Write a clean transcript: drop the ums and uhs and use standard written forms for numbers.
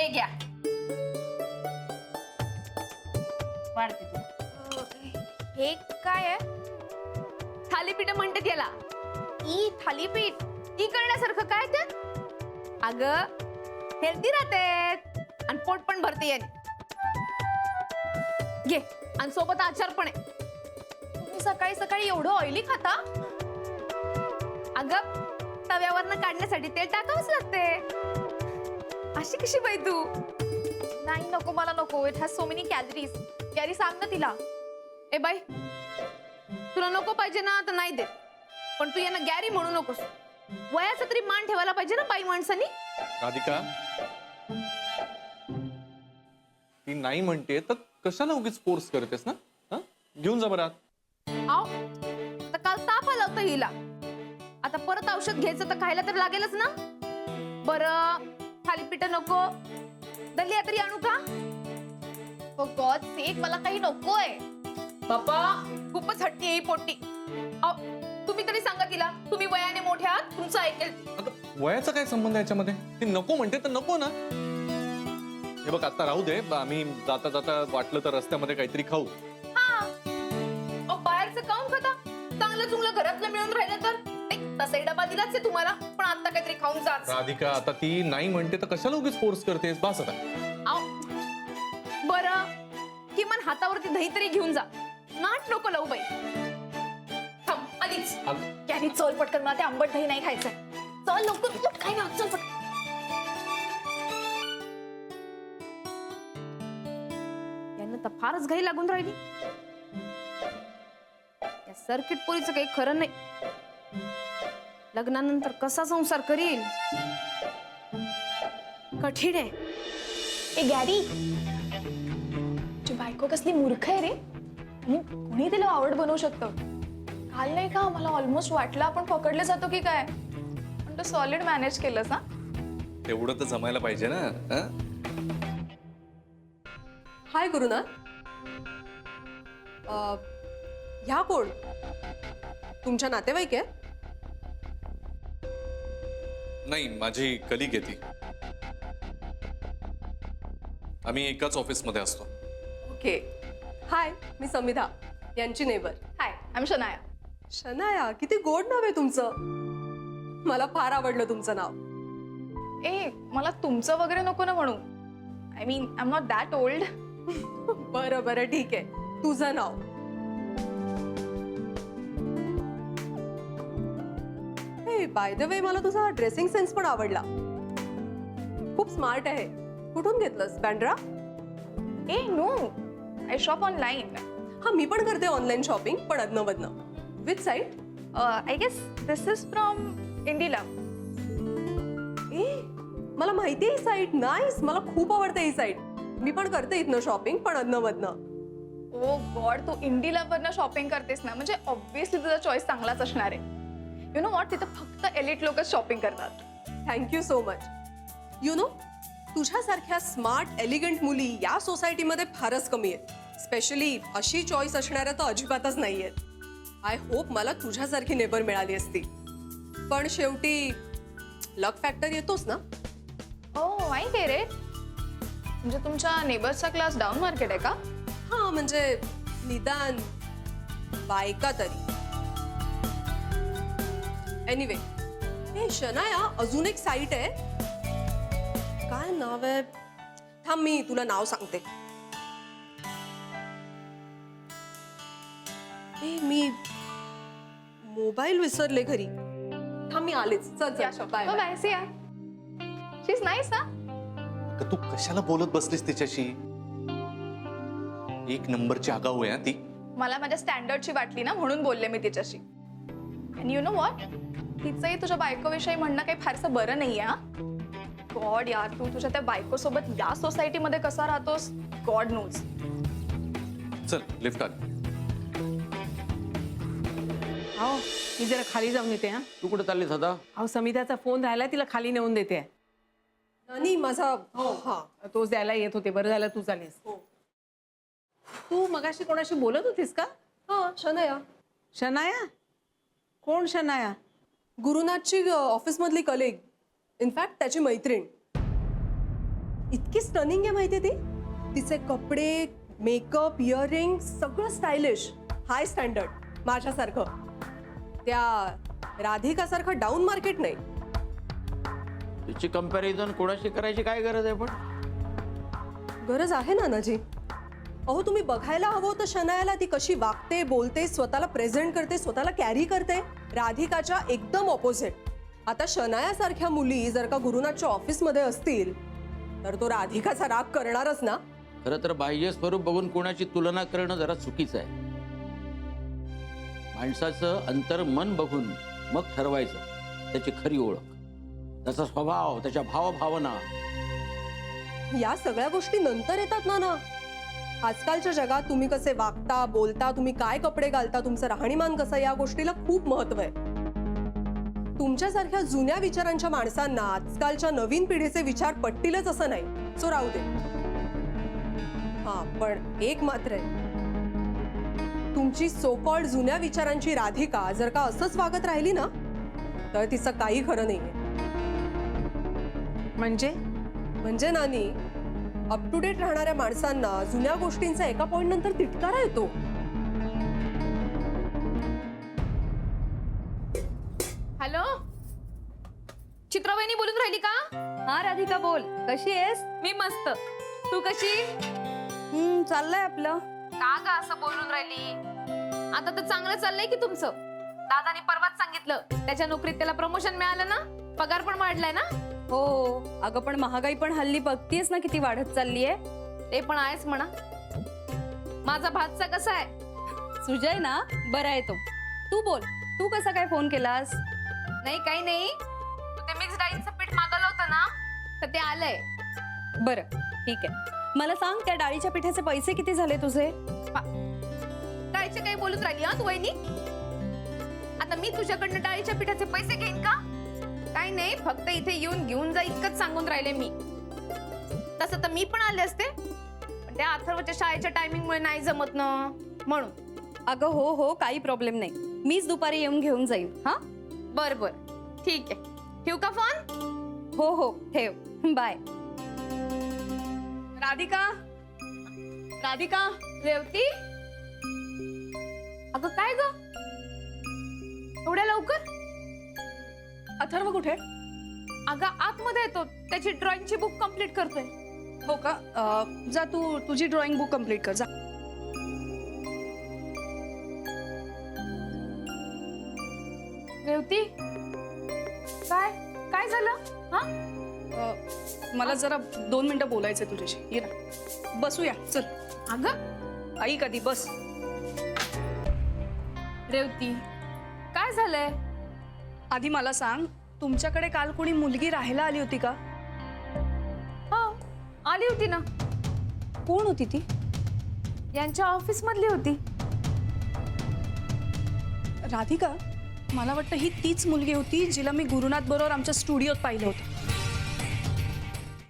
हे घ्या, वाढते तू. हे काय आहे? थालीपीठ म्हणते त्याला. ई थालीपीठ. ही करण्यासारखं काय ते? अगं हेल्दी राहते आणि पोट पण भरते याने. घे, आणि सोबत आचार पण आहे. तुम्ही सकाळी सकाळी एवढं ऑइली खाता? अगं तव्यावरनं काढण्यासाठी तेल टाकावंच लागते. अशी कशी बाई तू? नाही नको, मला नको. It has so many calories. Carry सांग ना तिला. ए बाई, तुला नको पाहिजे ना तर नाही दे, पण तू यांना गॅरी म्हणू नकोस. वयाचा तरी मान ठेवायला पाहिजे ना बाई माणसानी. राधिका, ती नाही म्हणते तर कशाला उगीच फोर्स करतेस ना? हा, घेऊन जा बरं आत. आव, तर काल ताप आला होता हिला. आता परत औषध घ्यायचं तर खायला तर लागेलच ना. बरं थालीपीठ नको, दलिया तरी आणू का? फॉर गॉड सेक, मला काही नकोय. बाबा खूपच हट्टी आहे ही पोट्टी. आव, तुम्ही तरी सांगा तिला, तुम्ही वयाने मोठे आहात, तुमचं ऐकेल. अगं वयाचा काय संबंध आहे याच्यामध्ये? ती नको म्हणते तर नको ना. हे बघ आता राहू दे, आम्ही जाता जाता वाटलं तर रस्त्यामध्ये काहीतरी खाऊ. हा, बाहेरचं काऊन खाता? चांगलं चुंगलं घरातलं मिळून राहिलं तर तसाही डबा दिलाच आहे तुम्हाला, पण आता काहीतरी खाऊन जाच. राधिका, आता ती नाही म्हणते तर कशाला उगीच फोर्स करतेस? बस आता. बरं किमान हातावरती दही तरी घेऊन जा. नाट नको लावू बाई. थांब आधीच. कॅरी चल पटकन, मला ते आंबट दही नाही खायचंय. चल लवकर उठ, काय ना चल पटकन. यांना तर फारच घाई लागून राहिली. या सर्किट पोरीचं काही खरं नाही. लग्नानंतर कसा संसार करील, कठीण आहे. ए गॅरी, तुझी बायको कसली मूर्ख आहे रे. आणि कुणी तिला आवड बनवू शकतं. काल नाही का मला ऑलमोस्ट वाटलं आपण पकडले जातो की काय, पण तू सॉलिड मॅनेज केलंस. हा, तेवढं तर जमायला पाहिजे ना. हाय गुरुनाथ. ह्या कोण? तुमच्या नातेवाईक आहे? नाही, माझी कलिग आहे ती. आम्ही एकाच ऑफिसमध्ये असतो. ओके. हाय, मी समिधा, यांची neighbour. Hi, I am Shanaya. Shanaya, किती गोड नाव आहे तुमचं. मला फार आवडलं तुमचं नाव. ए मला तुमचं वगैरे नको ना म्हणू. I mean I am not that old. बरं बरं ठीक आहे, तुझं नाव. हे बाय द वे, मला तुझा ड्रेसिंग सेन्स पण आवडला. खूप स्मार्ट आहे. कुठून घेतलंस? बँड्रा? ए नो, आय शॉप ऑनलाईन. हा, मी पण करते ऑनलाईन शॉपिंग, पण अदनं-बदनं. Which site? I guess this is from इंडिला. ए, मला माहिती आहे ही साईट. नाईस, मला खूप आवडते ही साईट. मी पण करते इथनं शॉपिंग, पण अदनं-बदनं. ओ गॉड, तू इंडी लव्हरनं शॉपिंग करतेस ना, म्हणजे ऑब्व्हियसली तुझा चॉईस चांगलाच असणार आहे. यु नो वॉट, तिथं फक्त एलिट लोकच शॉपिंग करतात. Thank you so much. You know, तुझ्यासारख्या स्मार्ट एलिगंट मुली या सोसायटीमध्ये फारच कमी आहेत. स्पेशली अशी चॉईस असणाऱ्या तर अजिबातच नाही आहेत. आय होप मला तुझ्यासारखी नेबर मिळाली असती. पण शेवटी लक फॅक्टर येतोच ना. ओ आय गेट इट. म्हणजे तुमच्या नेबर्सचा क्लास डाऊन मार्केट आहे का? हा, म्हणजे निदान बायका तरी. एनिवे, हे शनाया, अजून एक साईट आहे. काय नाव आहे? थांब, मी तुला नाव सांगते. मी मोबाईल विसरले घरी. थांब, मी आलेच. चल चल, बाय. बाय, सी या. शी इज नाईस ना. तू कशाला बोलत बसलीस तिच्याशी? एक नंबरची आगाऊ आहे ती. मला माझ्या स्टँडर्डची वाटली ना, म्हणून बोलले मी तिच्याशी. अँड यू नो वॉट, तिचंही तुझ्या बायकोविषयी म्हणणं काही फारसं बरं नाहीये. हा, गॉड यार, तू तुझ्या त्या बायकोसोबत या सोसायटीमध्ये कसा राहतोस, गॉड नोज. चल लिफ्ट आली. हो, मी जरा खाली जाऊन येते. हा, तू कुठे चाललीस आता? अहो समिधाचा फोन राहिला, तिला खाली नेऊन देते. आणि माझा हा, तोच द्यायला येत होते. बरं झालं तू चालीस. तू मगाशी कोणाशी बोलत होतीस का? हा, शनाया. शनाया? कोण शनाया? गुरुनाथची ऑफिसमधली कलिग. इनफॅक्ट त्याची मैत्रीण. इतकी स्टनिंग आहे माहितीये ती. तिचे कपडे, मेकअप, इयरिंग सगळं स्टायलिश, हाय स्टँडर्ड, माझ्यासारखं. त्या राधिकासारखं डाऊन मार्केट नाही. तिची कंपॅरिझन कोणाशी करायची काय गरज आहे? पण गरज आहे नानाजी. अहो तुम्ही बघायला हवं होतं शनायाला, ती कशी वागते, बोलते, स्वतःला प्रेझेंट करते, स्वतःला कॅरी करते. राधिकाच्या एकदम ऑपोजिट. आता शनायासारख्या मुली जर का गुरुनाथच्या ऑफिसमध्ये असतील तर तो राधिकाचा राग करणारच ना. खरं तर बाह्य स्वरूप बघून कोणाची तुलना करणं जरा चुकीचं आहे. माणसाचं अंतर मन बघून मग ठरवायचं त्याची खरी ओळख, त्याचा स्वभाव, त्याच्या भावभावना. या सगळ्या गोष्टी नंतर येतात ना. आजकालच्या जगात तुम्ही कसे वागता, बोलता, तुम्ही काय कपडे घालता, तुमचं राहणीमान कसं, या गोष्टीला खूप महत्व आहे. तुमच्यासारख्या जुन्या विचारांच्या माणसांना आजकालच्या नवीन पिढीचे विचार पटतीलच असं नाही. सो राहू दे. हा, पण एक मात्र आहे, तुमची सो कॉल्ड जुन्या विचारांची राधिका जर का असंच वागत राहिली ना तर तिचं काही खरं नाहीये. म्हणजे नानी, अप टू डेट राहणाऱ्या माणसांना जुन्या गोष्टींचा एका पॉइंट नंतर तिटकारा येतो. हॅलो, चित्राबाईनी बोलून राहिली का? हा राधिका बोल, कशी आहेस? मी मस्त. तू कशी? चाललंय आपलं. का ग असं बोलून राहिली? आता तर चांगलं चाललंय की तुमचं. दादानी परवाच सांगितलं त्याच्या नोकरीत त्याला प्रमोशन मिळालं ना, पगार पण वाढलाय ना. हो अगं, पण महागाई पण हल्ली बघतीयस ना किती वाढत चालली आहे. ते पण आहेच म्हणा. माझा भातचा कसा आहे? सुजय ना बरा आहे तो. तू बोल, तू कसा काय फोन केलास? नाही काही नाही. तू ते मिक्स डाळीचं पीठ मागवलं होतं ना, तर ते आलंय. बरं ठीक आहे. मला सांग, त्या डाळीच्या पिठाचे पैसे किती झाले तुझे? डाळीचे काही बोलून राहिली हा तू वहिनी? आता मी तुझ्याकडनं डाळीच्या पिठाचे पैसे घेईन का? काही नाही, फक्त इथे येऊन घेऊन जा इतकंच सांगून राहिले मी. तसं तर मी पण आले असते, पण त्या अथर्वच्या शाळेच्या टायमिंगमुळे नाही जमत ना, म्हणून. अगं हो हो, काही प्रॉब्लेम नाही. मीच दुपारी येऊन घेऊन जाईन. हा बर बर ठीक आहे. ठेवू का फोन? हो हो ठेव. बाय. राधिका, राधिका, रेवती, अगं काय ग एवढ्या लवकर? अथर्व कुठे? अगं आतमध्ये येतो, त्याची ड्रॉइंगची बुक कंप्लीट करतोय. हो का? जा तू तुझी ड्रॉइंग बुक कम्प्लीट कर जा. रेवती, काय काय झालं? हा, मला जरा 2 मिनिटं बोलायचंय तुझ्याशी. ये ना, बसूया चल. अगं आई कधी बस. रेवती, काय झालंय? आधी मला सांग, तुमच्याकडे काल कोणी मुलगी राहायला आली होती का? हो आली होती ना. कोण होती ती? यांच्या ऑफिस मधली होती. राधिका, मला वाटतं ही तीच मुलगी होती जिला मी गुरुनाथ बरोबर आमच्या स्टुडिओत पाहिलं होतं.